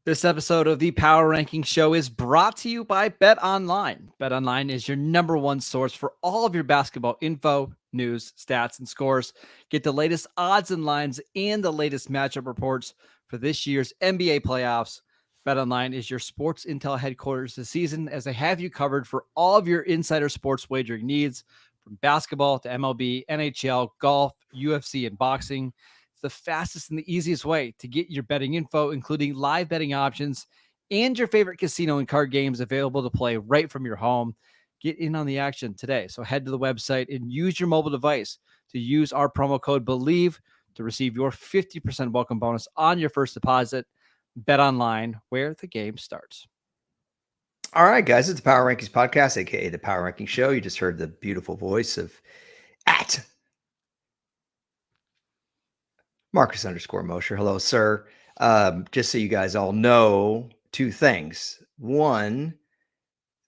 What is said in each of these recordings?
This episode of the Power Ranking Show is brought to you by Bet Online. Bet Online is your number one source for all of your basketball info, news, stats, and scores. Get the latest odds and lines and the latest matchup reports for this year's NBA playoffs. Bet Online is your sports intel headquarters this season, as they have you covered for all of your insider sports wagering needs, from basketball to MLB, NHL, golf, UFC, and boxing. It's the fastest and the easiest way to get your betting info, including live betting options and your favorite casino and card games available to play right from your home. Get in on the action today. So head to the website and use your mobile device to use our promo code BELIEVE to receive your 50% welcome bonus on your first deposit. Bet Online, where the game starts. All right, guys, it's the Power Rankings Podcast, aka the Power Ranking Show. You just heard the beautiful voice of at Marcus_Mosher. Hello, sir. Just so you guys all know, two things. One,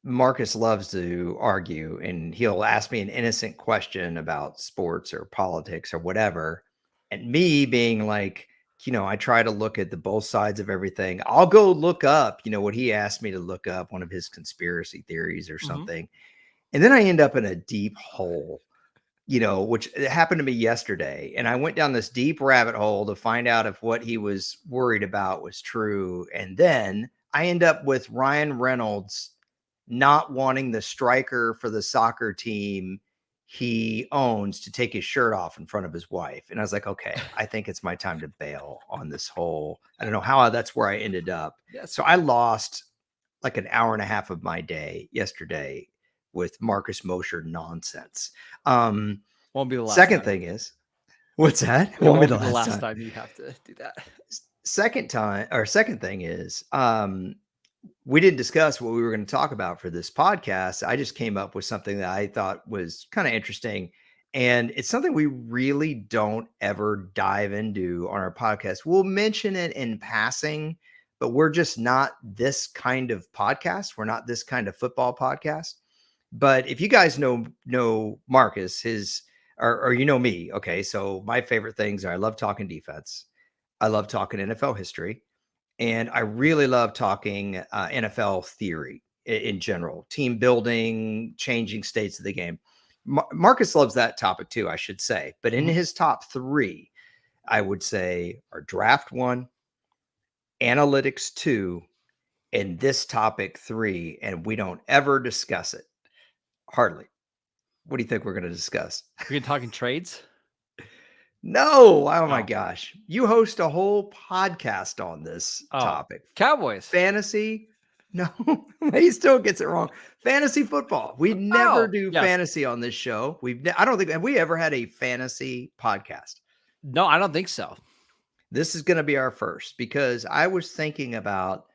Marcus loves to argue, and he'll ask me an innocent question about sports or politics or whatever. And me being like, I try to look at the both sides of everything. I'll go look up, what he asked me to look up, one of his conspiracy theories or something. And then I end up in a deep hole, which happened to me yesterday. And I went down this deep rabbit hole to find out if what he was worried about was true. And then I end up with Ryan Reynolds not wanting the striker for the soccer team he owns to take his shirt off in front of his wife. And I was like, okay, I think it's my time to bail on this whole, I don't know how that's where I ended up. Yes. So I lost like an hour and a half of my day yesterday with Marcus Mosher nonsense. Won't be the last second time. thing is, what's that? It won't be the last time you have to do that. Second thing is, we didn't discuss what we were going to talk about for this podcast. I just came up with something that I thought was kind of interesting. And it's something we really don't ever dive into on our podcast. We'll mention it in passing, but we're just not this kind of podcast. We're not this kind of football podcast. But if you guys know Marcus, or me, okay, so my favorite things are I love talking defense. I love talking NFL history. And I really love talking NFL theory in general, team building, changing states of the game. Marcus loves that topic too, I should say. But in his top three, I would say are draft 1, analytics 2, and this topic 3. And we don't ever discuss it. Hardly. What do you think we're going to discuss? We're talking trades? No. Oh my gosh. You host a whole podcast on this topic. Cowboys. Fantasy. No, he still gets it wrong. Fantasy football. We never do fantasy on this show. I don't think, have we ever had a fantasy podcast? No, I don't think so. This is going to be our first, because I was thinking about,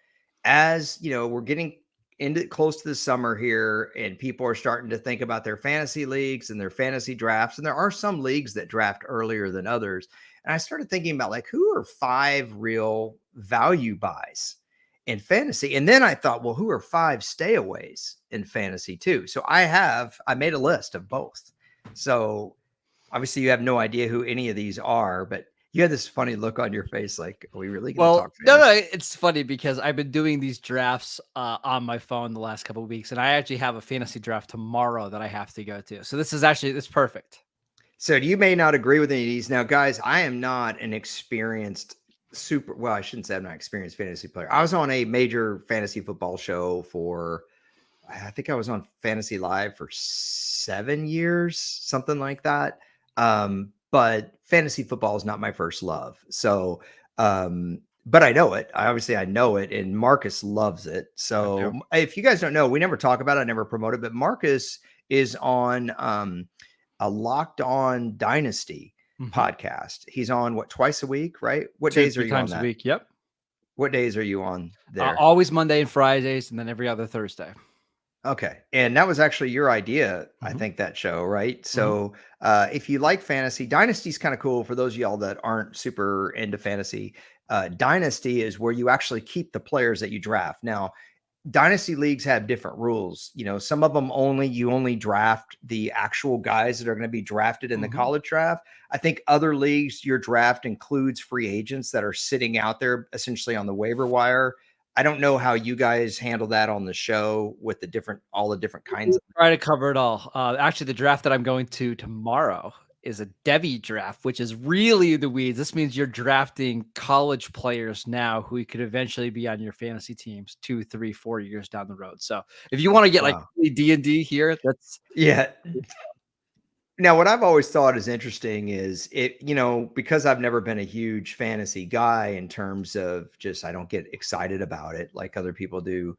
as we're getting into close to the summer here, and people are starting to think about their fantasy leagues and their fantasy drafts. And there are some leagues that draft earlier than others. And I started thinking about, like, who are 5 real value buys in fantasy? And then I thought, well, who are 5 stayaways in fantasy too? So I made a list of both. So obviously you have no idea who any of these are, but you had this funny look on your face, like, are we really going to talk fantasy? No, it's funny because I've been doing these drafts on my phone the last couple of weeks, and I actually have a fantasy draft tomorrow that I have to go to. So it's perfect. So you may not agree with any of these. Now, guys, I am not an experienced I shouldn't say I'm not an experienced fantasy player. I was on a major fantasy football show I think I was on Fantasy Live for 7 years, something like that. But fantasy football is not my first love. So, but I know it. I know it, and Marcus loves it. So if you guys don't know, we never talk about it, I never promote it, but Marcus is on a Locked On Dynasty podcast. He's on twice a week, right? What days are you on that? 2 times a week. Yep. What days are you on there? Always Monday and Fridays, and then every other Thursday. Okay. And that was actually your idea, I think, that show, right? So if you like fantasy, Dynasty is kind of cool for those of y'all that aren't super into fantasy. Dynasty is where you actually keep the players that you draft. Now, Dynasty leagues have different rules. Some of them you only draft the actual guys that are going to be drafted in the college draft. I think other leagues, your draft includes free agents that are sitting out there essentially on the waiver wire I don't know how you guys handle that on the show with all the different kinds of. Try to cover it all. Actually, the draft that I'm going to tomorrow is a Devi draft, which is really the weeds. This means you're drafting college players now who could eventually be on your fantasy teams 2, 3, 4 years down the road. So if you want to get like Wow. D&D here, that's Yeah. Now, what I've always thought is interesting is because I've never been a huge fantasy guy in terms of I don't get excited about it like other people do.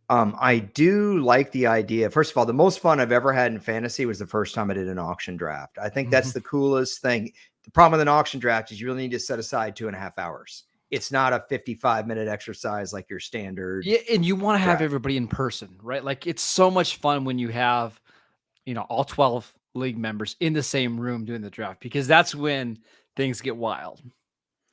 I do like the idea. First of all, the most fun I've ever had in fantasy was the first time I did an auction draft. I think that's the coolest thing. The problem with an auction draft is you really need to set aside 2.5 hours. It's not a 55-minute exercise like your standard. Yeah, and you want to have draft. everybody in person, right? Like it's so much fun when you have, all 12 league members in the same room doing the draft because that's when things get wild.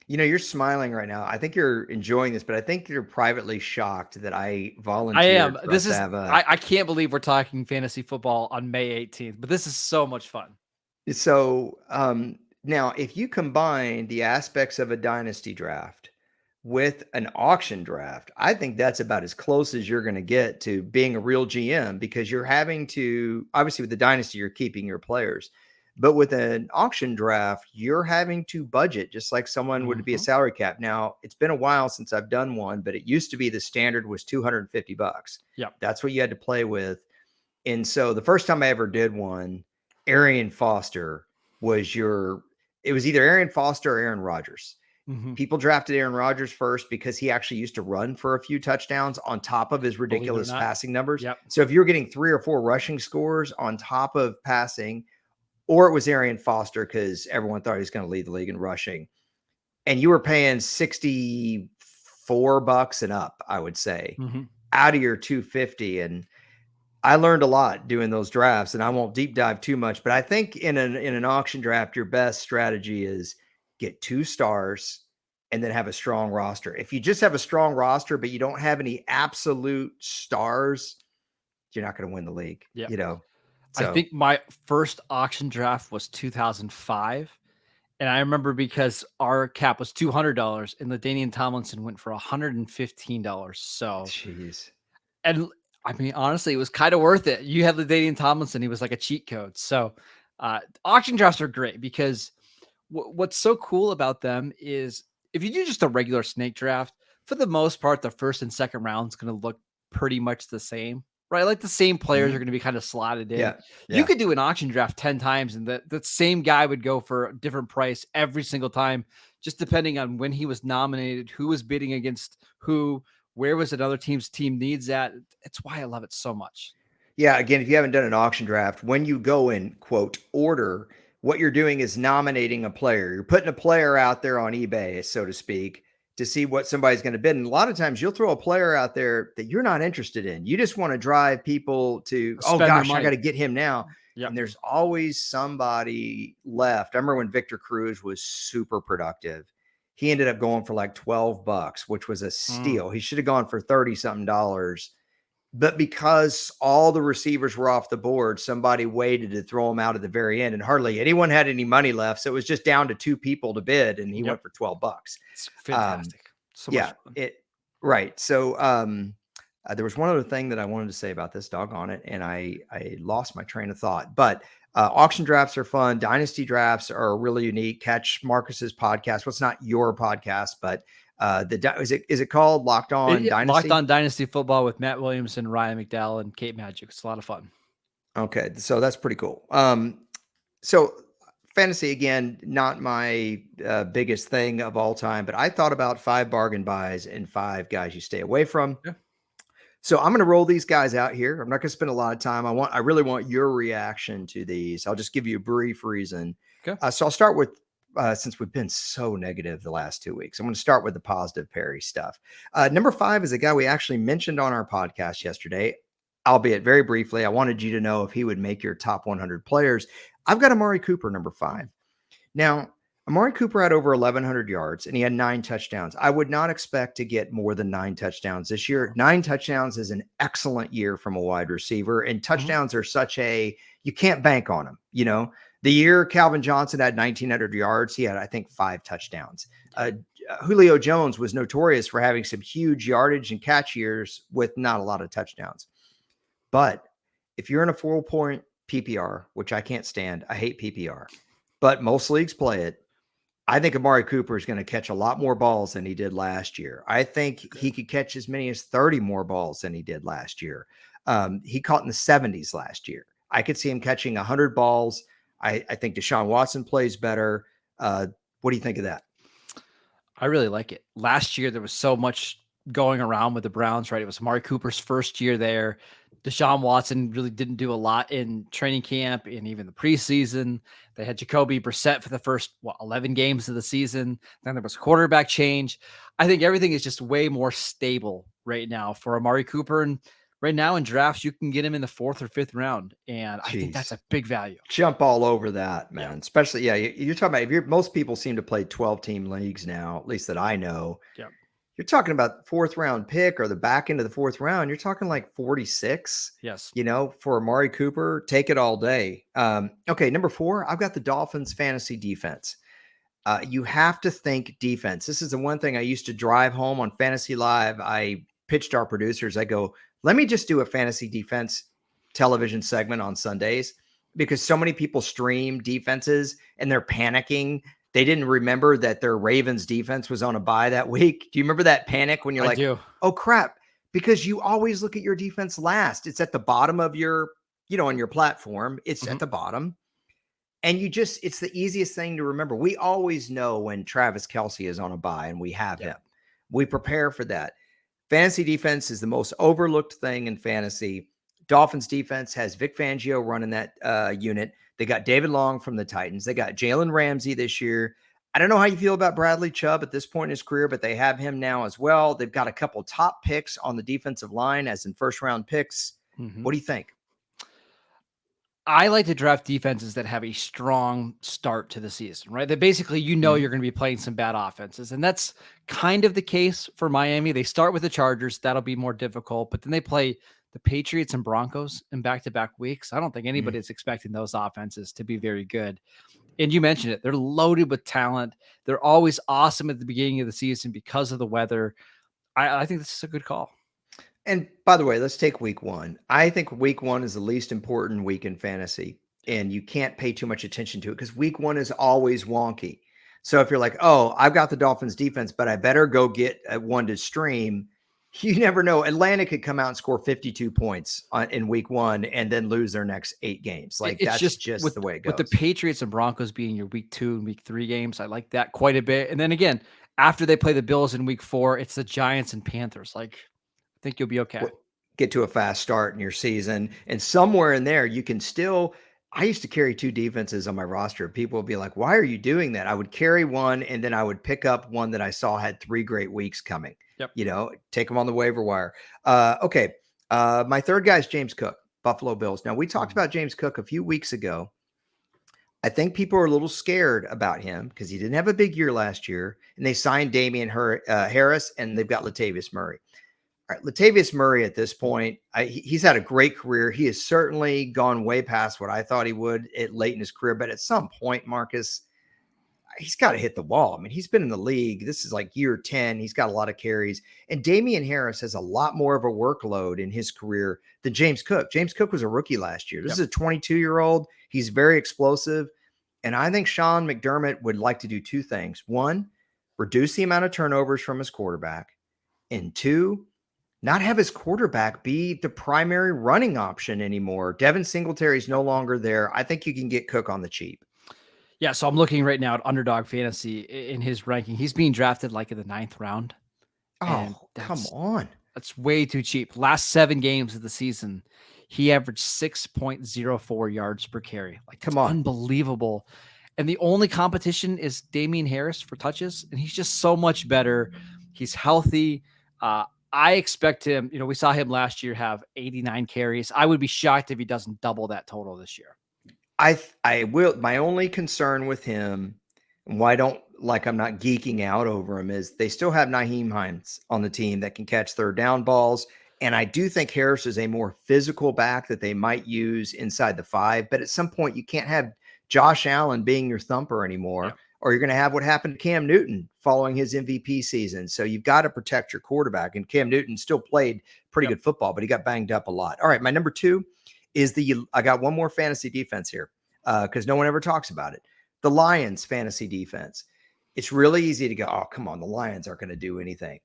You're smiling right now. I think you're enjoying this, but I think you're privately shocked that I I volunteered am. for us This to is have a. I can't believe we're talking fantasy football on May 18th, but this is so much fun. So now, if you combine the aspects of a dynasty draft with an auction draft, I think that's about as close as you're going to get to being a real GM because you're having to, obviously, with the dynasty, you're keeping your players. But with an auction draft, you're having to budget just like someone would be a salary cap. Now, it's been a while since I've done one, but it used to be the standard was $250. Yep. That's what you had to play with. And so the first time I ever did one, Arian Foster was it was either Arian Foster or Aaron Rodgers. People drafted Aaron Rodgers first because he actually used to run for a few touchdowns on top of his ridiculous passing numbers. Yep. So if you're getting 3 or 4 rushing scores on top of passing, or it was Arian Foster because everyone thought he was going to lead the league in rushing, and you were paying $64 and up, I would say, out of your 250. And I learned a lot doing those drafts, and I won't deep dive too much, but I think in an auction draft, your best strategy is get 2 stars and then have a strong roster. If you just have a strong roster, but you don't have any absolute stars, you're not going to win the league. Yep. So I think my first auction draft was 2005. And I remember because our cap was $200 and LaDainian Tomlinson went for $115. So, jeez. And I mean, honestly, it was kind of worth it. You had LaDainian Tomlinson. He was like a cheat code. So auction drafts are great because what's so cool about them is if you do just a regular snake draft, for the most part, the first and second round is going to look pretty much the same, right? Like the same players are going to be kind of slotted in. Yeah. You could do an auction draft 10 times and that same guy would go for a different price every single time, just depending on when he was nominated, who was bidding against who, where was another team's team needs at. It's why I love it so much. Yeah. Again, if you haven't done an auction draft, when you go in quote order, what you're doing is nominating a player. You're putting a player out there on eBay, so to speak, to see what somebody's going to bid. And a lot of times you'll throw a player out there that you're not interested in. You just want to drive people to, oh gosh, I got to get him now. Yep. And there's always somebody left. I remember when Victor Cruz was super productive. He ended up going for like $12, which was a steal. He should have gone for $30-something. But because all the receivers were off the board, somebody waited to throw him out at the very end, and hardly anyone had any money left. So it was just down to 2 people to bid, and he went for $12. It's fantastic. So much fun. Right. So there was one other thing that I wanted to say about this, doggone it, and I lost my train of thought. But auction drafts are fun. Dynasty drafts are really unique. Catch Marcus's podcast. Well, it's not your podcast, but is it called Locked On Dynasty? Locked On Dynasty Football with Matt Williamson, Ryan McDowell, and Kate Magic. It's a lot of fun. Okay, so that's pretty cool. So fantasy, again, not my biggest thing of all time, but I thought about 5 bargain buys and 5 guys you stay away from. Yeah. So I'm going to roll these guys out here. I'm not going to spend a lot of time. I really want your reaction to these. I'll just give you a brief reason. Okay. So I'll start with, since we've been so negative the last 2 weeks, I'm going to start with the positive Perry stuff. Number 5 is a guy we actually mentioned on our podcast yesterday, albeit very briefly. I wanted you to know if he would make your top 100 players. I've got Amari Cooper, number 5. Now, Amari Cooper had over 1,100 yards and he had 9 touchdowns. I would not expect to get more than 9 touchdowns this year. 9 touchdowns is an excellent year from a wide receiver, and touchdowns are you can't bank on them. The year Calvin Johnson had 1,900 yards, he had, I think, 5 touchdowns. Julio Jones was notorious for having some huge yardage and catch years with not a lot of touchdowns. But if you're in a 4-point PPR, which I can't stand, I hate PPR, but most leagues play it. I think Amari Cooper is going to catch a lot more balls than he did last year. I think he could catch as many as 30 more balls than he did last year. He caught in the 70s last year. I could see him catching 100 balls. I think Deshaun Watson plays better. What do you think of that? I really like it. Last year, there was so much going around with the Browns, right? It was Amari Cooper's first year there. Deshaun Watson really didn't do a lot in training camp and even the preseason. They had Jacoby Brissett for the first 11 games of the season. Then there was a quarterback change. I think everything is just way more stable right now for Amari Cooper. And right now in drafts, you can get him in the 4th or 5th round. And I think that's a big value. Jump all over that, man. Especially, you're talking about, most people seem to play 12-team leagues now, at least that I know. Yeah. You're talking about 4th round pick or the back end of the 4th round. You're talking like 46. Yes. For Amari Cooper, take it all day. Okay, number 4, I've got the Dolphins fantasy defense. You have to think defense. This is the one thing I used to drive home on Fantasy Live. I pitched our producers. I go, let me just do a fantasy defense television segment on Sundays, because so many people stream defenses and they're panicking. They didn't remember that their Ravens defense was on a bye that week. Do you remember that panic when you're oh crap? Because you always look at your defense last. It's at the bottom of your, on your platform. It's at the bottom. And it's the easiest thing to remember. We always know when Travis Kelce is on a bye and we have him. We prepare for that. Fantasy defense is the most overlooked thing in fantasy. Dolphins defense has Vic Fangio running that unit. They got David Long from the Titans. They got Jalen Ramsey this year. I don't know how you feel about Bradley Chubb at this point in his career, but they have him now as well. They've got a couple top picks on the defensive line, as in first-round picks. What do you think? I like to draft defenses that have a strong start to the season, right? That basically, you're going to be playing some bad offenses. And that's kind of the case for Miami. They start with the Chargers. That'll be more difficult, but then they play the Patriots and Broncos in back-to-back weeks. I don't think anybody's expecting those offenses to be very good. And you mentioned it. They're loaded with talent. They're always awesome at the beginning of the season because of the weather. I think this is a good call. And by the way, let's take week 1. I think week 1 is the least important week in fantasy, and you can't pay too much attention to it because week 1 is always wonky. So if you're like, oh, I've got the Dolphins defense, but I better go get one to stream, you never know. Atlanta could come out and score 52 points in week 1 and then lose their next 8 games. Like that's just the way it goes. With the Patriots and Broncos being your week 2 and week 3 games, I like that quite a bit. And then again, after they play the Bills in week 4, it's the Giants and Panthers. Like, I think you'll be okay. Get to a fast start in your season. And somewhere in there, you can still, I used to carry 2 defenses on my roster. People would be like, why are you doing that? I would carry one and then I would pick up one that I saw had 3 great weeks coming. Take them on the waiver wire. Okay. My third guy is James Cook, Buffalo Bills. Now, we talked about James Cook a few weeks ago. I think people are a little scared about him because he didn't have a big year last year, and they signed Damian Harris, and they've got Latavius Murray. All right, Latavius Murray at this point, he's had a great career. He has certainly gone way past what I thought he would late in his career. But at some point, Marcus, he's got to hit the wall. I mean, he's been in the league. This is like year 10. He's got a lot of carries. And Damian Harris has a lot more of a workload in his career than James Cook. James Cook was a rookie last year. This is a 22-year-old. He's very explosive. And I think Sean McDermott would like to do 2 things. 1, reduce the amount of turnovers from his quarterback. And 2, not have his quarterback be the primary running option anymore. Devin Singletary is no longer there. I think you can get Cook on the cheap. Yeah, so I'm looking right now at Underdog Fantasy in his ranking. He's being drafted like in the 9th round. Oh, come on. That's way too cheap. Last 7 games of the season, he averaged 6.04 yards per carry. Like, come on. Unbelievable. And the only competition is Damian Harris for touches, and he's just so much better. He's healthy. I expect him, we saw him last year have 89 carries. I would be shocked if he doesn't double that total this year. I will. My only concern with him, and why I'm not geeking out over him, is they still have Nyheim Hines on the team that can catch third down balls. And I do think Harris is a more physical back that they might use inside the 5. But at some point, you can't have Josh Allen being your thumper anymore, or you're going to have what happened to Cam Newton following his MVP season. So you've got to protect your quarterback. And Cam Newton still played pretty good football, but he got banged up a lot. All right, my number 2 is I got one more fantasy defense here because no one ever talks about it. The Lions fantasy defense. It's really easy to go, oh, come on, the Lions aren't going to do anything.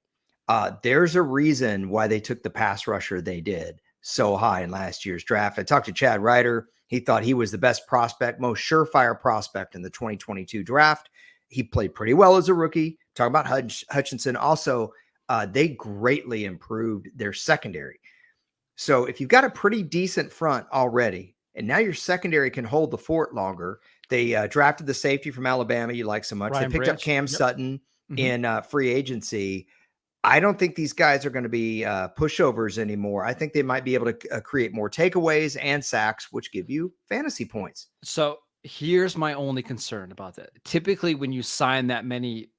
There's a reason why they took the pass rusher they did so high in last year's draft. I talked to Chad Ryder. He thought he was the best prospect, most surefire prospect in the 2022 draft. He played pretty well as a rookie. Talk about Hutchinson. Also, they greatly improved their secondary. So if you've got a pretty decent front already, and now your secondary can hold the fort longer, they drafted the safety from Alabama you like so much. Ryan They picked up Branch. Cam Sutton in free agency. I don't think these guys are going to be pushovers anymore. I think they might be able to create more takeaways and sacks, which give you fantasy points. So here's my only concern about that. Typically, when you sign that many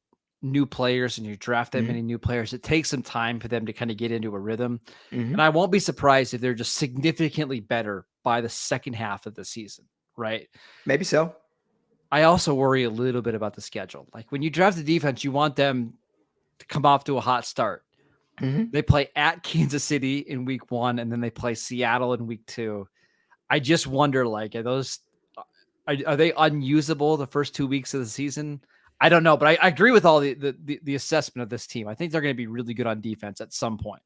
new players and you draft that many new players, it takes some time for them to kind of get into a rhythm. And I won't be surprised if they're just significantly better by the second half of the season, right? Maybe so. I also worry a little bit about the schedule. Like when you draft the defense, you want them to come off to a hot start. They play at Kansas City in week 1, and then they play Seattle in week 2. I just wonder, like, are they unusable the first 2 weeks of the season? I don't know, but I agree with all the assessment of this team. I think they're going to be really good on defense at some point.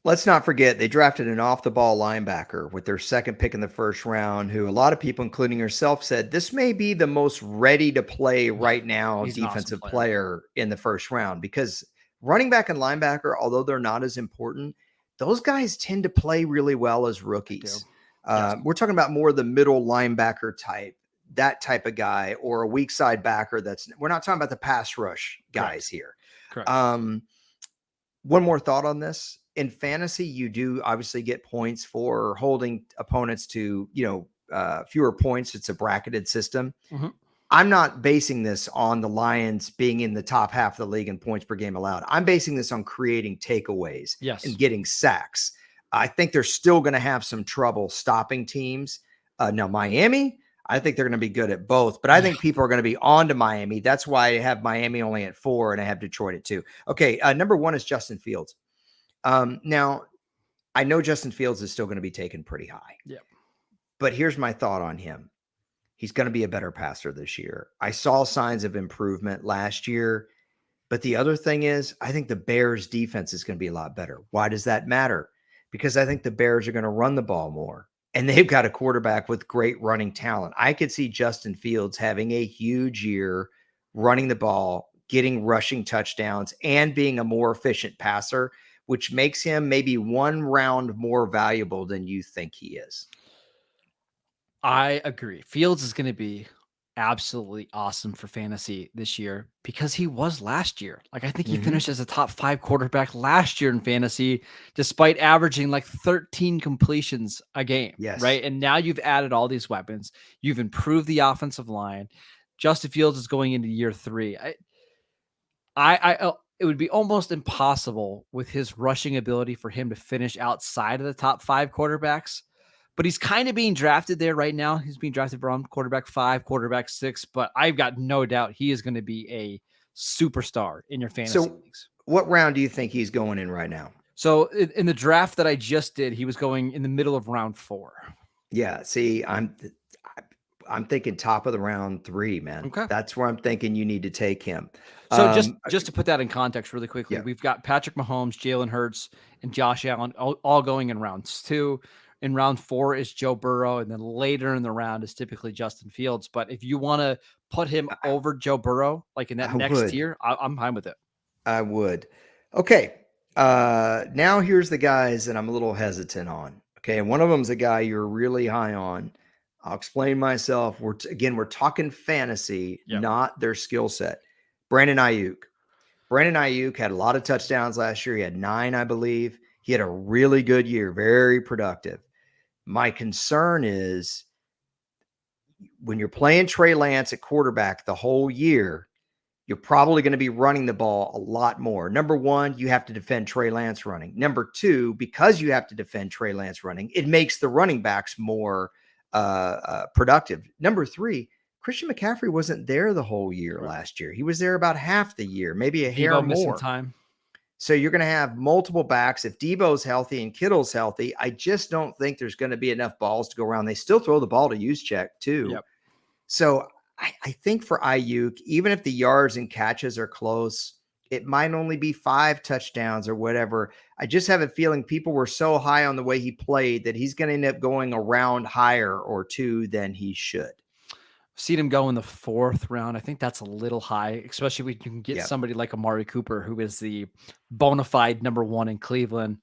Let's not forget they drafted an off-the-ball linebacker with their second pick in the first round, who a lot of people, including yourself, said this may be the most ready to play right now defensive awesome player in the first round, because running back and linebacker, although they're not as important, those guys tend to play really well as rookies. We're talking about more of the middle linebacker type, that type of guy, or a weak side backer. We're not talking about the pass rush guys here. Correct. One more thought on this. In fantasy, you do obviously get points for holding opponents to, fewer points. It's a bracketed system. I'm not basing this on the Lions being in the top half of the league in points per game allowed. I'm basing this on creating takeaways and getting sacks. I think they're still going to have some trouble stopping teams. Now, Miami, I think they're going to be good at both, but I think people are going to be on to Miami. That's why I have Miami only at 4 and I have Detroit at 2. Okay, number 1 is Justin Fields. Now, I know Justin Fields is still going to be taken pretty high. Yeah. But here's my thought on him. He's going to be a better passer this year. I saw signs of improvement last year. But the other thing is, I think the Bears' defense is going to be a lot better. Why does that matter? Because I think the Bears are going to run the ball more. And they've got a quarterback with great running talent. I could see Justin Fields having a huge year running the ball, getting rushing touchdowns, and being a more efficient passer, which makes him maybe 1 round more valuable than you think he is. I agree. Fields is going to be absolutely awesome for fantasy this year because he was last year. Like, I think he finished as a top 5 quarterback last year in fantasy, despite averaging like 13 completions a game. Yes. Right. And now you've added all these weapons. You've improved the offensive line. Justin Fields is going into year 3. It would be almost impossible with his rushing ability for him to finish outside of the top 5 quarterbacks. But he's kind of being drafted there right now. He's being drafted around quarterback 5, quarterback 6. But I've got no doubt he is going to be a superstar in your fantasy leagues. What round do you think he's going in right now? So in the draft that I just did, he was going in the middle of round 4. Yeah. See, I'm thinking top of the round 3, man. Okay. That's where I'm thinking you need to take him. So just to put that in context really quickly, we've got Patrick Mahomes, Jalen Hurts, and Josh Allen all going in rounds 2. In round 4 is Joe Burrow, and then later in the round is typically Justin Fields. But if you want to put him over Joe Burrow, like in that next tier, I'm fine with it. I would. Okay. Now here's the guys that I'm a little hesitant on. Okay. And one of them is a guy you're really high on. I'll explain myself. We're talking fantasy, not their skill set. Brandon Ayuk. Brandon Ayuk had a lot of touchdowns last year. He had 9, I believe. He had a really good year, very productive. My concern is when you're playing Trey Lance at quarterback the whole year, you're probably going to be running the ball a lot more. Number 1, you have to defend Trey Lance running. Number 2, because you have to defend Trey Lance running, it makes the running backs more productive. Number 3, Christian McCaffrey wasn't there the whole year Right. last year. He was there about half the year, maybe a hair Debo missing more. time. So you're going to have multiple backs. If Debo's healthy and Kittle's healthy, I just don't think there's going to be enough balls to go around. They still throw the ball to Juszczyk too. Yep. So I think for Ayuk, even if the yards and catches are close, it might only be 5 touchdowns or whatever. I just have a feeling people were so high on the way he played that he's going to end up going a round higher or 2 than he should. Seen him go in the 4th round. I think that's a little high, especially when you can get somebody like Amari Cooper, who is the bona fide number 1 in Cleveland.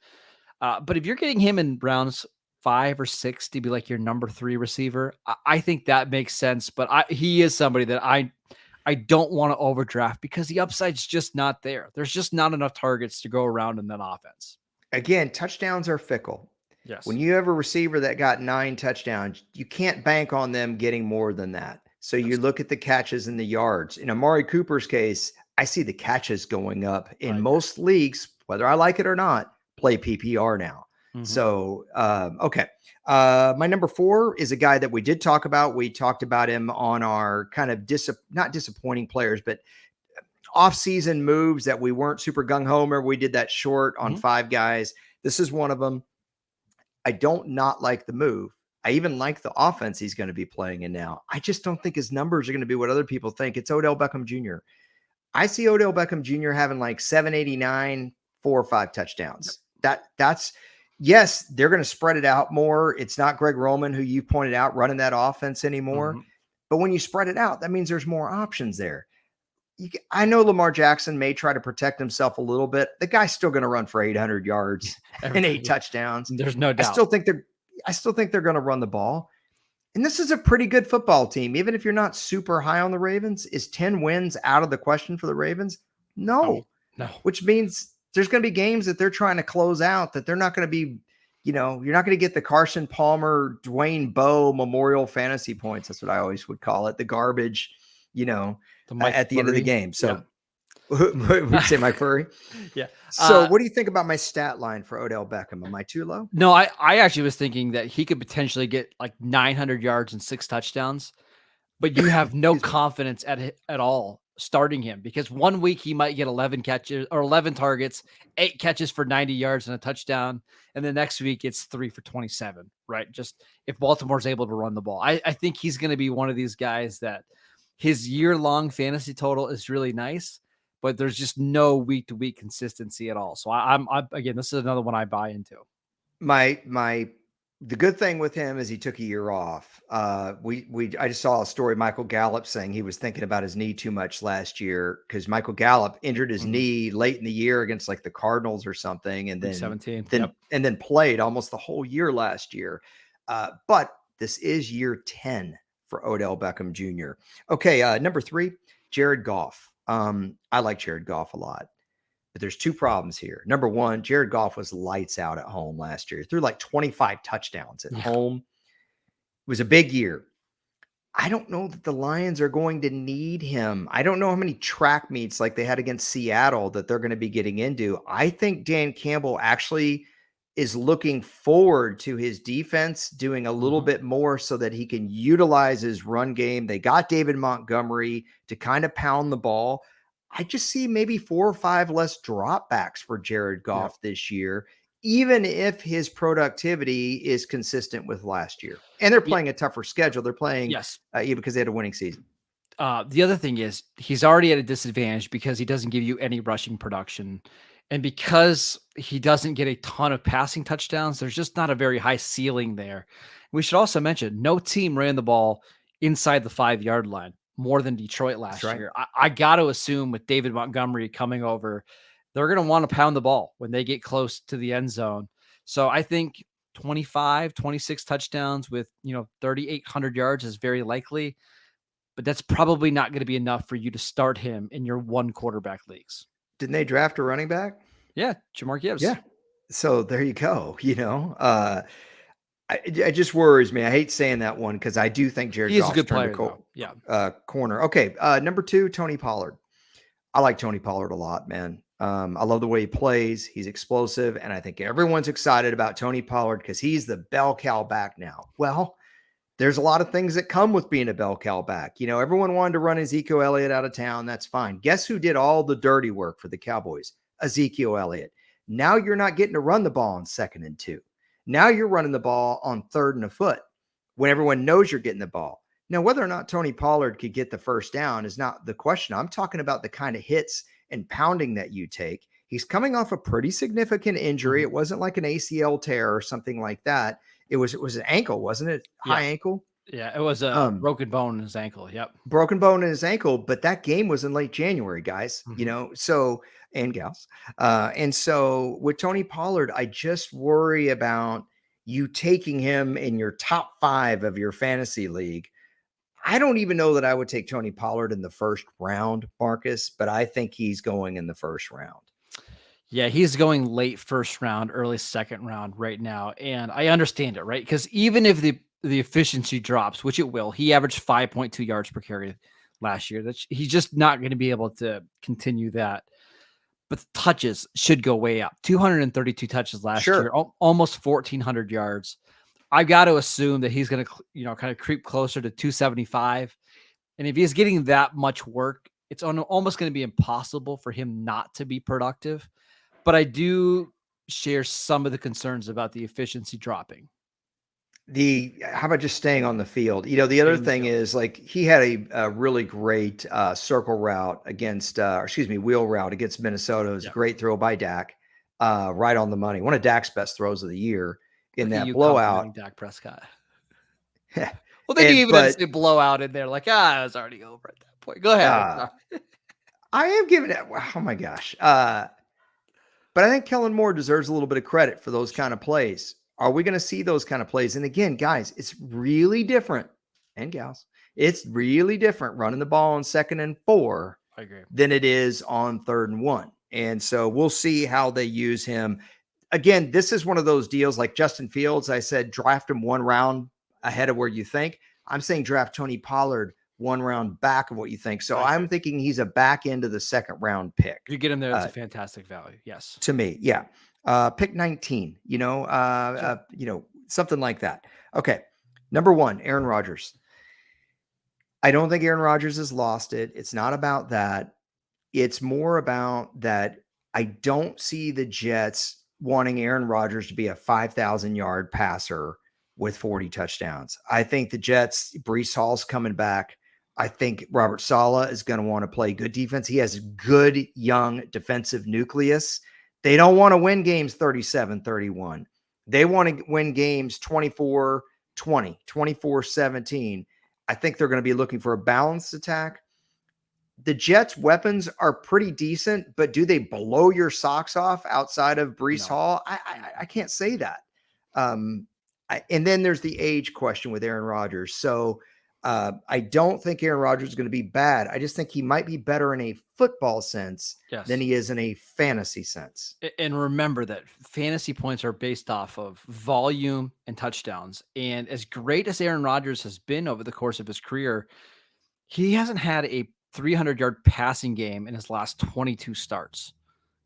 But if you're getting him in rounds 5 or 6 to be like your number 3 receiver, I think that makes sense. But he is somebody that I don't want to overdraft because the upside's just not there. There's just not enough targets to go around in that offense. Again, touchdowns are fickle. Yes. When you have a receiver that got 9 touchdowns, you can't bank on them getting more than that. So you look at the catches and the yards. In Amari Cooper's case, I see the catches going up in most leagues, whether I like it or not, play PPR now. Mm-hmm. So, okay. My number 4 is a guy that we did talk about. We talked about him on our kind of not disappointing players, but off-season moves that we weren't super gung-ho. Remember, we did that short on 5 guys. This is one of them. I don't not like the move. I even like the offense he's going to be playing in now. I just don't think his numbers are going to be what other people think. It's Odell Beckham Jr. I see Odell Beckham Jr. having like 789, 4 or 5 touchdowns. That's yes, they're going to spread it out more. It's not Greg Roman, who you pointed out, running that offense anymore. Mm-hmm. But when you spread it out, that means there's more options there. I know Lamar Jackson may try to protect himself a little bit. The guy's still going to run for 800 yards and 8 touchdowns. There's no doubt. I still think they're going to run the ball. And this is a pretty good football team. Even if you're not super high on the Ravens, is 10 wins out of the question for the Ravens? No. Which means there's going to be games that they're trying to close out that they're not going to be, you're not going to get the Carson Palmer, Dwayne Bowe Memorial Fantasy points. That's what I always would call it. The garbage, at the end of the game. So would say Mike Furry. Yeah. So what do you think about my stat line for Odell Beckham? Am I too low? No, I actually was thinking that he could potentially get like 900 yards and 6 touchdowns, but you have no confidence at all starting him because 1 week he might get 11 catches or 11 targets, 8 catches for 90 yards and a touchdown. And the next week it's 3 for 27, right? Just if Baltimore's able to run the ball, I think he's going to be one of these guys that his year-long fantasy total is really nice, but there's just no week-to-week consistency at all. So I'm again, this is another one I buy into. The good thing with him is he took a year off. I just saw a story, Michael Gallup saying he was thinking about his knee too much last year because Michael Gallup injured his knee late in the year against like the Cardinals or something, and then 17, and then played almost the whole year last year. But this is year 10 for Odell Beckham Jr. Okay, number 3, Jared Goff. I like Jared Goff a lot, but there's 2 problems here. Number 1, Jared Goff was lights out at home last year. He threw like 25 touchdowns at home. It was a big year. I don't know that the Lions are going to need him. I don't know how many track meets like they had against Seattle that they're going to be getting into. I think Dan Campbell actually is looking forward to his defense doing a little bit more so that he can utilize his run game. They got David Montgomery to kind of pound the ball. I just see maybe 4 or 5 less dropbacks for Jared Goff this year, even if his productivity is consistent with last year. And they're playing a tougher schedule. They're playing because they had a winning season. The other thing is he's already at a disadvantage because he doesn't give you any rushing production. And because he doesn't get a ton of passing touchdowns, there's just not a very high ceiling there. We should also mention no team ran the ball inside the 5-yard line more than Detroit last year. I got to assume with David Montgomery coming over, they're going to want to pound the ball when they get close to the end zone. So I think 25, 26 touchdowns with, 3,800 yards is very likely, but that's probably not going to be enough for you to start him in your 1 quarterback leagues. Didn't they draft a running back? Yeah, Jamar Gibbs. Yeah. So there you go. It just worries me. I hate saying that one because I do think Jared Goff's a good player, corner. Okay, number 2, Tony Pollard. I like Tony Pollard a lot, man. I love the way he plays. He's explosive, and I think everyone's excited about Tony Pollard because he's the bell cow back now. Well, There's a lot of things that come with being a bell cow back. Everyone wanted to run Ezekiel Elliott out of town. That's fine. Guess who did all the dirty work for the Cowboys? Ezekiel Elliott. Now you're not getting to run the ball on 2nd and 2. Now you're running the ball on 3rd and a foot when everyone knows you're getting the ball. Now, whether or not Tony Pollard could get the first down is not the question. I'm talking about the kind of hits and pounding that you take. He's coming off a pretty significant injury. It wasn't like an ACL tear or something like that. It was an ankle, wasn't it? High ankle? Yeah, it was a broken bone in his ankle. Yep. Broken bone in his ankle, but that game was in late January, guys, so, and gals. And so with Tony Pollard, I just worry about you taking him in your top 5 of your fantasy league. I don't even know that I would take Tony Pollard in the first round, Marcus, but I think he's going in the first round. Yeah, he's going late first round, early second round right now. And I understand it, right? Because even if the efficiency drops, which it will, he averaged 5.2 yards per carry last year. He's just not going to be able to continue that. But the touches should go way up. 232 touches last year, almost 1,400 yards. I've got to assume that he's going to, kind of creep closer to 275. And if he's getting that much work, it's almost going to be impossible for him not to be productive. But I do share some of the concerns about the efficiency dropping. How about just staying on the field? The other thing is, like, he had a really great circle route against, wheel route against Minnesota. It was a great throw by Dak, right on the money. One of Dak's best throws of the year in that blowout. Dak Prescott. Well, then you even say blowout in there, like, it was already over at that point. Go ahead. I am giving it. Oh my gosh. But I think Kellen Moore deserves a little bit of credit for those kind of plays. Are we going to see those kind of plays? And again, guys, it's really different, and gals, it's really different running the ball on 2nd and 4 than it is on 3rd and 1. And so we'll see how they use him. Again, this is one of those deals like Justin Fields. I said, draft him 1 round ahead of where you think. I'm saying draft Tony Pollard 1 round back of what you think. So I'm thinking he's a back end of the 2nd round pick. You get him there, that's a fantastic value. Yes. To me. Yeah. Pick 19, something like that. Okay. Number 1, Aaron Rodgers. I don't think Aaron Rodgers has lost it. It's not about that. It's more about that I don't see the Jets wanting Aaron Rodgers to be a 5,000 yard passer with 40 touchdowns. I think the Jets, Breece Hall's coming back. I think Robert Saleh is going to want to play good defense. He has a good young defensive nucleus. They don't want to win games 37-31. They want to win games 24-20, 24-17. I think they're going to be looking for a balanced attack. The Jets' weapons are pretty decent, but do they blow your socks off outside of Breece Hall? I can't say that. And then there's the age question with Aaron Rodgers. So I don't think Aaron Rodgers is going to be bad. I just think he might be better in a football sense than he is in a fantasy sense. And remember that fantasy points are based off of volume and touchdowns. And as great as Aaron Rodgers has been over the course of his career, he hasn't had a 300-yard passing game in his last 22 starts.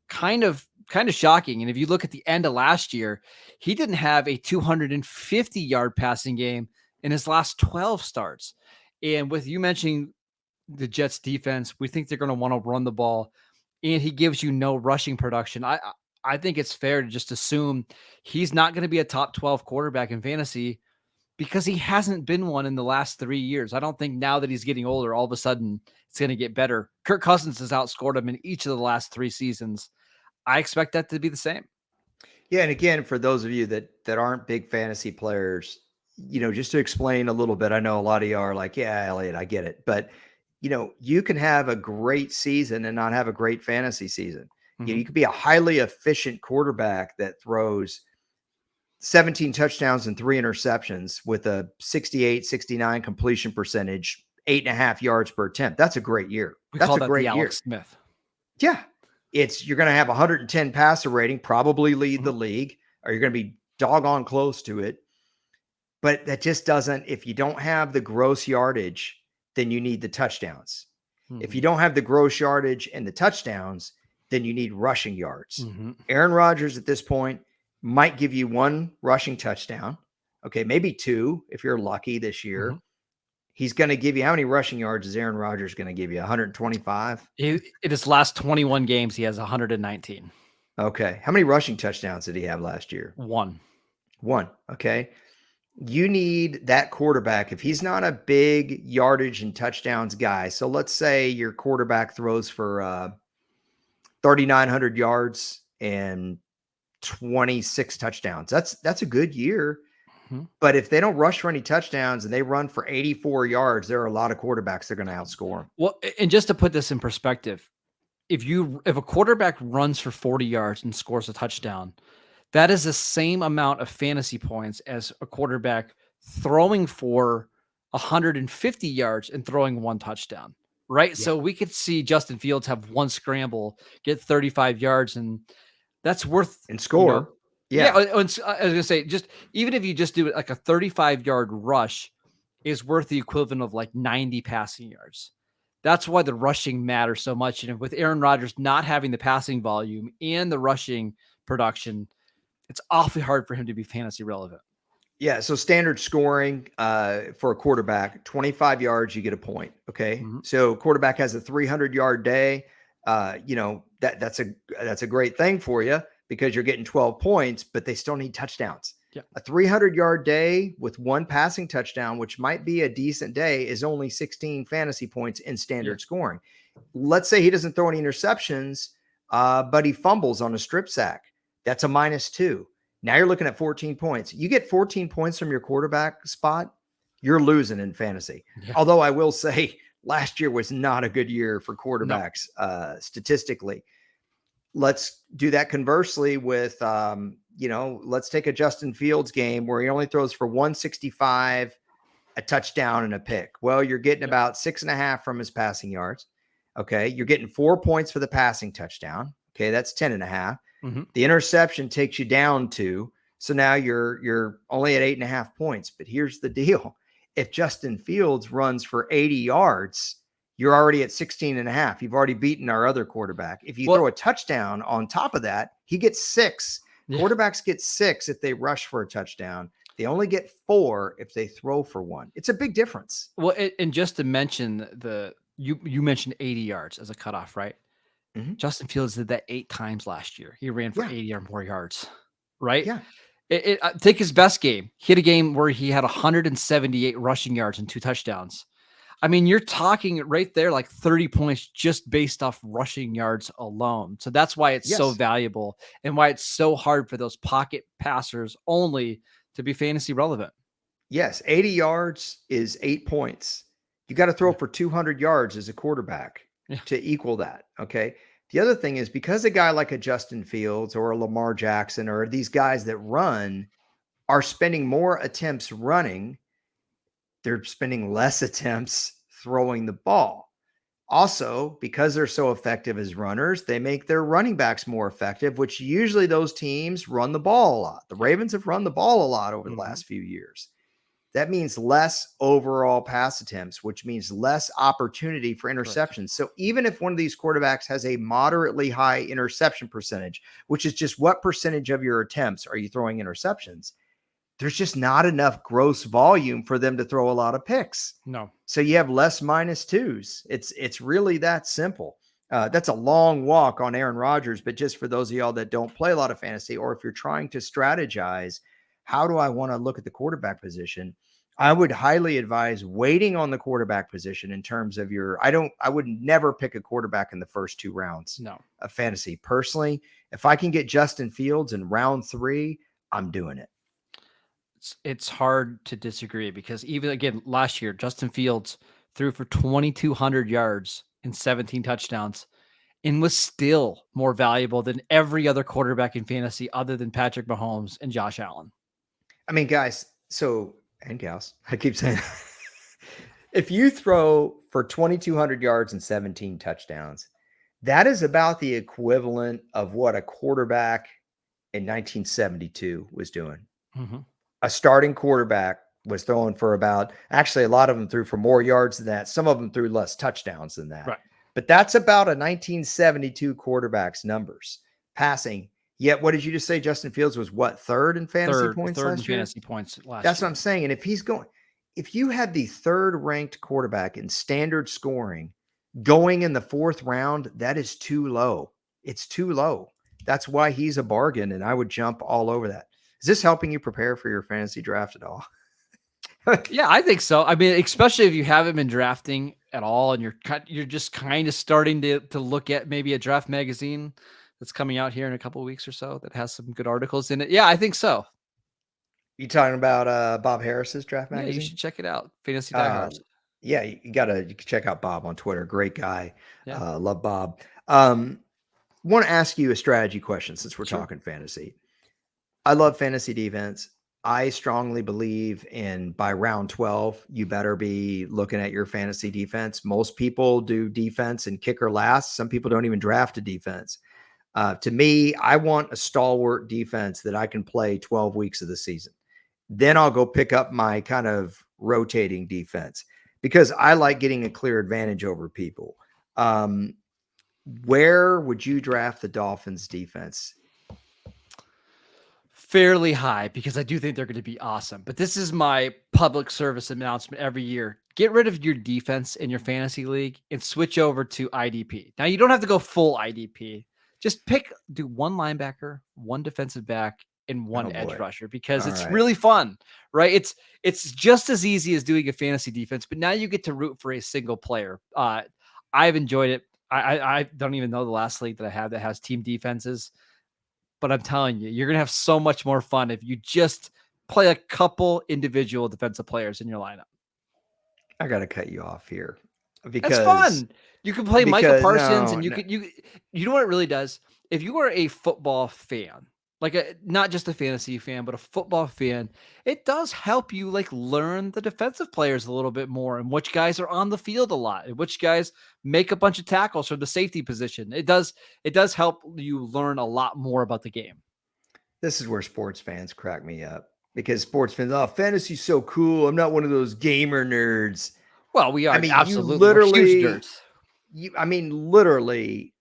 Kind of shocking. And if you look at the end of last year, he didn't have a 250-yard passing game in his last 12 starts. And with you mentioning the Jets defense, we think they're going to want to run the ball, and he gives you no rushing production. I think it's fair to just assume he's not going to be a top 12 quarterback in fantasy because he hasn't been one in the last 3 years. I don't think now that he's getting older, all of a sudden it's going to get better. Kirk Cousins has outscored him in each of the last 3 seasons. I expect that to be the same. Yeah. And again, for those of you that aren't big fantasy players, just to explain a little bit, I know a lot of you are like, yeah, Elliot, I get it. But, you can have a great season and not have a great fantasy season. Mm-hmm. You could be a highly efficient quarterback that throws 17 touchdowns and 3 interceptions with a 68, 69 completion percentage, 8.5 yards per attempt. That's a great year. That's a great year. Alex Smith. Yeah. You're going to have 110 passer rating, probably lead the league, or you're going to be doggone close to it. But that just doesn't, if you don't have the gross yardage, then you need the touchdowns. If you don't have the gross yardage and the touchdowns, then you need rushing yards. Aaron Rodgers at this point might give you 1 rushing touchdown. Okay, maybe 2 if you're lucky this year. Mhm. He's going to give you, how many rushing yards is Aaron Rodgers going to give you? 125? In his last 21 games, he has 119. Okay. How many rushing touchdowns did he have last year? 1. 1. Okay. You need that quarterback. If he's not a big yardage and touchdowns guy, so let's say your quarterback throws for 3,900 yards and 26 touchdowns. That's a good year. Mhm. But if they don't rush for any touchdowns and they run for 84 yards, there are a lot of quarterbacks that are going to outscore them. Well, and just to put this in perspective, if a quarterback runs for 40 yards and scores a touchdown, that is the same amount of fantasy points as a quarterback throwing for 150 yards and throwing 1 touchdown, right? Yeah. So we could see Justin Fields have 1 scramble, get 35 yards, and that's worth, And you know, score. Yeah. I was gonna say, just even if you just do it like a 35-yard rush is worth the equivalent of like 90 passing yards. That's why the rushing matters so much. And with Aaron Rodgers not having the passing volume and the rushing production, it's awfully hard for him to be fantasy relevant. Yeah. So standard scoring for a quarterback, 25 yards, you get a point. Okay. Mm-hmm. So quarterback has a 300-yard day. That's a great thing for you because you're getting 12 points, but they still need touchdowns. Yeah. A 300-yard day with 1 passing touchdown, which might be a decent day, is only 16 fantasy points in standard scoring. Let's say he doesn't throw any interceptions, but he fumbles on a strip sack. That's a -2. Now you're looking at 14 points. You get 14 points from your quarterback spot, you're losing in fantasy. Yeah. Although I will say last year was not a good year for quarterbacks statistically. Let's do that conversely with, let's take a Justin Fields game where he only throws for 165, a touchdown and a pick. Well, you're getting about 6.5 from his passing yards. Okay. You're getting 4 points for the passing touchdown. Okay. That's 10.5. Mm-hmm. The interception takes you down 2. So now you're only at 8.5 points. But here's the deal. If Justin Fields runs for 80 yards, you're already at 16.5. You've already beaten our other quarterback. If you throw a touchdown on top of that, he gets 6. Yeah. Quarterbacks get 6 if they rush for a touchdown. They only get 4 if they throw for 1. It's a big difference. Well, and just to mention you mentioned 80 yards as a cutoff, right? Mm-hmm. Justin Fields did that 8 times last year. He ran for 80 or more yards, right? Yeah. Take his best game. He had a game where he had 178 rushing yards and 2 touchdowns. I mean, you're talking right there like 30 points just based off rushing yards alone. So that's why it's so valuable and why it's so hard for those pocket passers only to be fantasy relevant. Yes, 80 yards is 8 points. You got to throw for 200 yards as a quarterback to equal that, okay? The other thing is because a guy like a Justin Fields or a Lamar Jackson or these guys that run are spending more attempts running, they're spending less attempts throwing the ball. Also, because they're so effective as runners, they make their running backs more effective, which usually those teams run the ball a lot. The Ravens have run the ball a lot over the last few years. That means less overall pass attempts, which means less opportunity for interceptions. Right. So even if one of these quarterbacks has a moderately high interception percentage, which is just what percentage of your attempts are you throwing interceptions, there's just not enough gross volume for them to throw a lot of picks. No. So you have less -2s. It's really that simple. That's a long walk on Aaron Rodgers, but just for those of y'all that don't play a lot of fantasy, or if you're trying to strategize, how do I want to look at the quarterback position? I would highly advise waiting on the quarterback position in terms of I would never pick a quarterback in the first 2 rounds of fantasy. Personally, if I can get Justin Fields in round 3, I'm doing it. It's hard to disagree because even again, last year, Justin Fields threw for 2,200 yards and 17 touchdowns and was still more valuable than every other quarterback in fantasy other than Patrick Mahomes and Josh Allen. I mean, guys, and gals, I keep saying, if you throw for 2,200 yards and 17 touchdowns, that is about the equivalent of what a quarterback in 1972 was doing. Mm-hmm. A starting quarterback was throwing for actually, a lot of them threw for more yards than that. Some of them threw less touchdowns than that. Right. But that's about a 1972 quarterback's numbers passing. Yet, what did you just say? Justin Fields was what, third in fantasy points Third in last year? fantasy points last That's year. what I'm saying. And if you have the third ranked quarterback in standard scoring going in the fourth round, that is too low. It's too low. That's why he's a bargain, and I would jump all over that. Is this helping you prepare for your fantasy draft at all? Yeah, I think so. I mean, especially if you haven't been drafting at all, and you're just kind of starting to look at maybe a draft magazine that's coming out here in a couple of weeks or so that has some good articles in it. Yeah, I think so. You talking about Bob Harris's draft Yeah, you magazine? should check it out. Fantasy Uh, Diehards. yeah, you can check out Bob on Twitter. Great guy. Yeah, Love Bob. Want to ask you a strategy question since we're sure. talking fantasy. I love fantasy defense. I strongly believe in by round 12, you better be looking at your fantasy defense. Most people do defense and kicker last. Some people don't even draft a defense. To me, I want a stalwart defense that I can play 12 weeks of the season. Then I'll go pick up my kind of rotating defense because I like getting a clear advantage over people. Where would you draft the Dolphins defense? Fairly high because I do think they're going to be awesome. But this is my public service announcement every year. Get rid of your defense in your fantasy league and switch over to IDP. Now, you don't have to go full IDP. Just do one linebacker, one defensive back, and one Oh edge boy. rusher because All it's right. really fun, right? It's just as easy as doing a fantasy defense, but now you get to root for a single player. I've enjoyed it. I don't even know the last league that I have that has team defenses. But I'm telling you, you're going to have so much more fun if you just play a couple individual defensive players in your lineup. I got to cut you off here That's because fun. You can play Micah Parsons no, and no, you know what it really does? If you are a football fan, like not just a fantasy fan, but a football fan, it does help you like learn the defensive players a little bit more and which guys are on the field a lot and which guys make a bunch of tackles from the safety position. It does help you learn a lot more about the game. this is where sports fans crack me up because sports fans, oh, fantasy's so cool. I'm not one of those gamer nerds. Well, we I are mean, absolutely we're huge nerds. literally,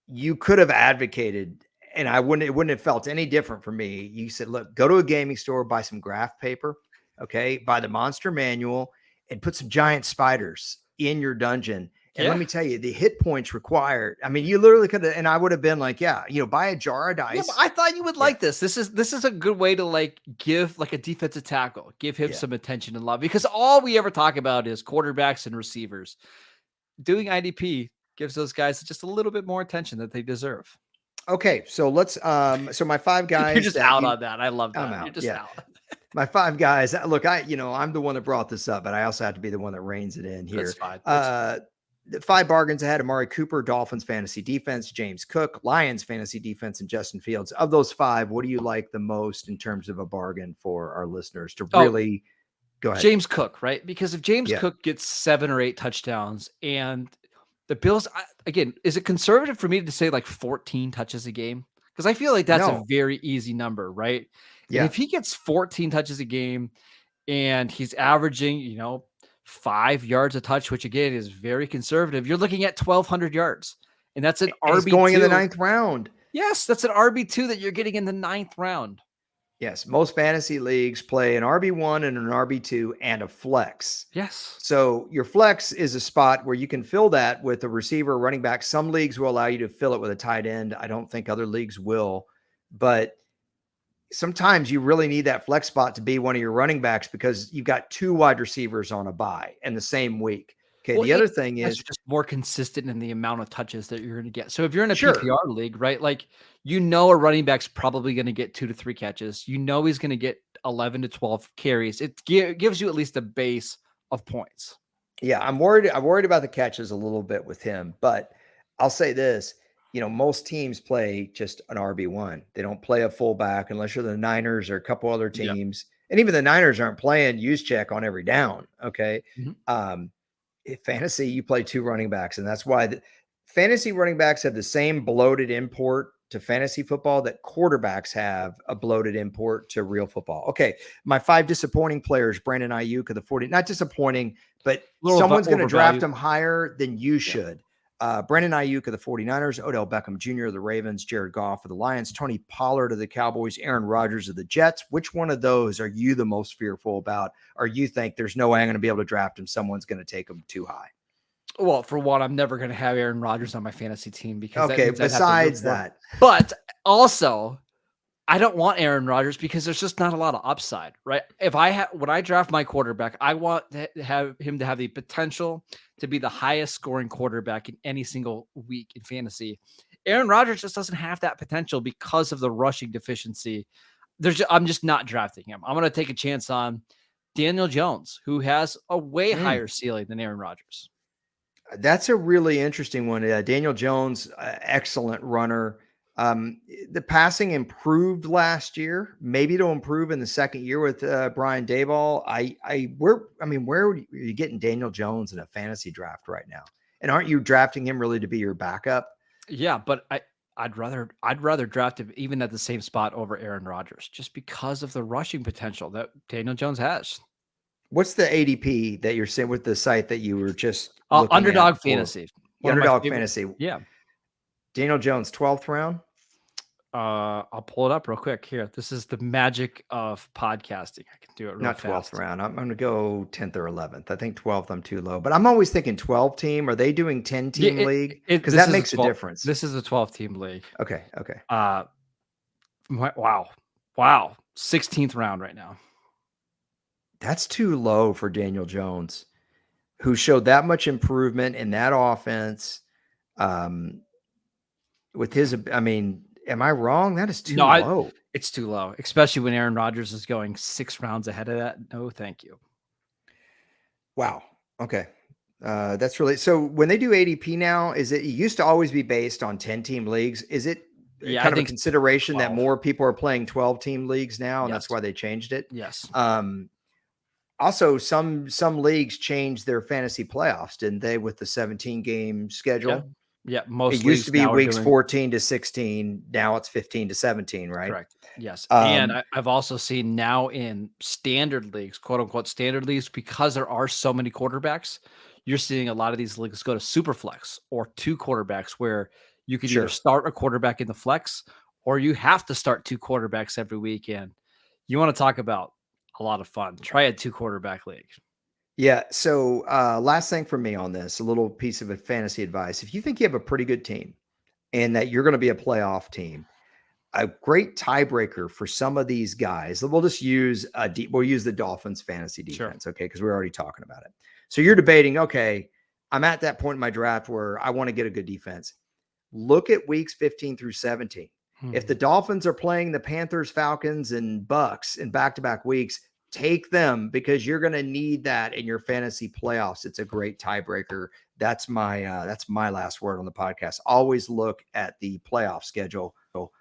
you could have advocated, and it wouldn't have felt any different for me. You said, look, go to a gaming store, buy some graph paper, okay, buy the monster manual, and put some giant spiders in your dungeon. And let me tell you, the hit points required. I mean, you literally could have, and I would have been like, yeah, buy a jar of dice. Yeah, but I thought you would like this. This is a good way to like give like a defensive tackle, give him some attention and love because all we ever talk about is quarterbacks and receivers. Doing IDP gives those guys just a little bit more attention that they deserve. Okay, so let's so my five guys. You're just out on that. I love that. I'm out. You're just out. My five guys. Look, I'm the one that brought this up, but I also have to be the one that reins it in here. That's fine. That's fine. The five bargains ahead: Amari Cooper, Dolphins fantasy defense; James Cook, Lions fantasy defense; and Justin Fields. Of those five, what do you like the most in terms of a bargain for our listeners to really go ahead? James Cook, right? Because if James Cook gets 7 or 8 touchdowns and the Bills, again, is it conservative for me to say like 14 touches a game? Because I feel like that's a very easy number, right? Yeah. And if he gets 14 touches a game and he's averaging, 5 yards a touch, which again is very conservative, you're looking at 1,200 yards. And that's an RB2. He's going in the 9th round. Yes, that's an RB2 that you're getting in the 9th round. Yes, most fantasy leagues play an RB1 and an RB2 and a flex. Yes. So your flex is a spot where you can fill that with a receiver, running back. Some leagues will allow you to fill it with a tight end. I don't think other leagues will, but sometimes you really need that flex spot to be one of your running backs because you've got 2 wide receivers on a bye in the same week. Okay. Well, the other thing is just more consistent in the amount of touches that you're going to get. So if you're in a PPR league, right, like a running back's probably going to get 2 to 3 catches. He's going to get 11 to 12 carries. It gives you at least a base of points. Yeah, I'm worried about the catches a little bit with him, but I'll say this. Most teams play just an RB1. They don't play a fullback unless you're the Niners or a couple other teams. Yeah. And even the Niners aren't playing use check on every down. Okay. Mm-hmm. In fantasy, you play 2 running backs, and that's why the fantasy running backs have the same bloated import to fantasy football that quarterbacks have a bloated import to real football. Okay. My 5 disappointing players, Brandon Ayuk of the 40, not disappointing, but someone's going to draft him higher than you should. Brandon Ayuk of the 49ers, Odell Beckham Jr. of the Ravens, Jared Goff of the Lions, Tony Pollard of the Cowboys, Aaron Rodgers of the Jets. Which one of those are you the most fearful about, or you think there's no way I'm going to be able to draft him? Someone's going to take him too high. Well, for one, I'm never going to have Aaron Rodgers on my fantasy team because that Okay, means I'd have to root besides for him. that, But also, I don't want Aaron Rodgers because there's just not a lot of upside, right? When I draft my quarterback, I want to have him to have the potential to be the highest scoring quarterback in any single week in fantasy. Aaron Rodgers just doesn't have that potential because of the rushing deficiency. I'm just not drafting him. I'm going to take a chance on Daniel Jones, who has a way higher ceiling than Aaron Rodgers. That's a really interesting one. Daniel Jones, excellent runner. The passing improved last year. Maybe it'll improve in the second year with Brian Daboll. Where are you getting Daniel Jones in a fantasy draft right now? And aren't you drafting him really to be your backup? Yeah, but I'd rather draft him even at the same spot over Aaron Rodgers just because of the rushing potential that Daniel Jones has. What's the ADP that you're saying with the site that you were just looking Underdog at? Fantasy. Underdog Fantasy. Yeah. Daniel Jones, 12th round. I'll pull it up real quick here. This is the magic of podcasting. I can do it real Not fast. 12th round. I'm going to go 10th or 11th. I think 12th, I'm too low. But I'm always thinking 12 team. Are they doing 10 team league? Because that makes a difference. This is a 12 team league. Okay. Wow. 16th round right now. That's too low for Daniel Jones, who showed that much improvement in that offense. With his, am I wrong? That is too low. It's too low, especially when Aaron Rodgers is going 6 rounds ahead of that. No, thank you. Wow. Okay. That's really, so when they do ADP now, it used to always be based on 10 team leagues. Is it kind of a consideration that more people are playing 12 team leagues now? And that's why they changed it. Yes. Also, some leagues changed their fantasy playoffs, didn't they, with the 17 game schedule? Yeah. Most it used to be weeks 14 to 16. Now it's 15 to 17, right? Correct. Yes. And I've also seen now in standard leagues, quote unquote standard leagues, because there are so many quarterbacks, you're seeing a lot of these leagues go to super flex or 2 quarterbacks where you could either start a quarterback in the flex or you have to start 2 quarterbacks every week. And you want to talk about a lot of fun. Try a 2 quarterback league. Yeah. So last thing for me on this, a little piece of fantasy advice. If you think you have a pretty good team and that you're going to be a playoff team, a great tiebreaker for some of these guys, we'll just use we'll use the Dolphins fantasy defense. Okay. Because we're already talking about it. So you're debating, okay, I'm at that point in my draft where I want to get a good defense. Look at weeks 15 through 17. If the Dolphins are playing the Panthers, Falcons, and Bucks in back-to-back weeks, take them because you're going to need that in your fantasy playoffs. It's a great tiebreaker. That's my last word on the podcast. Always look at the playoff schedule. Go.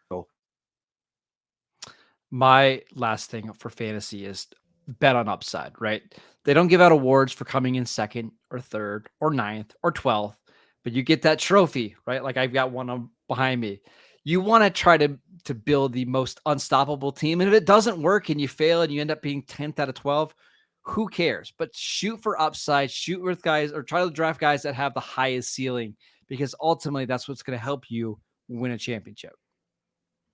My last thing for fantasy is bet on upside, right? They don't give out awards for coming in second or third or ninth or 12th, but you get that trophy, right? Like I've got one behind me. You want to try to build the most unstoppable team. And if it doesn't work and you fail and you end up being 10th out of 12, who cares? But shoot for upside, shoot with guys or try to draft guys that have the highest ceiling because ultimately that's what's going to help you win a championship.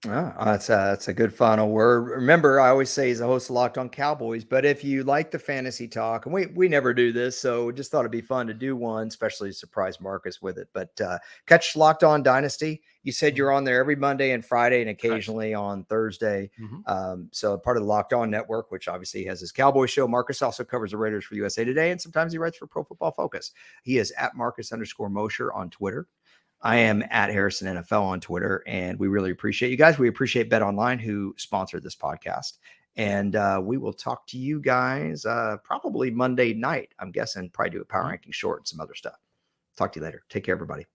Oh, that's a good final word. Remember, I always say he's a host of Locked On Cowboys, but if you like the fantasy talk, and we never do this, so just thought it'd be fun to do one, especially surprise Marcus with it. But catch Locked On Dynasty. You said you're on there every Monday and Friday and occasionally on Thursday. So part of the Locked On Network, which obviously has his Cowboy show. Marcus also covers the Raiders for USA Today, and sometimes he writes for Pro Football Focus. He is at Marcus_Mosher on Twitter. I am at Harrison NFL on Twitter, and we really appreciate you guys. We appreciate Bet Online, who sponsored this podcast. And we will talk to you guys probably Monday night. I'm guessing probably do a power ranking short and some other stuff. Talk to you later. Take care, everybody.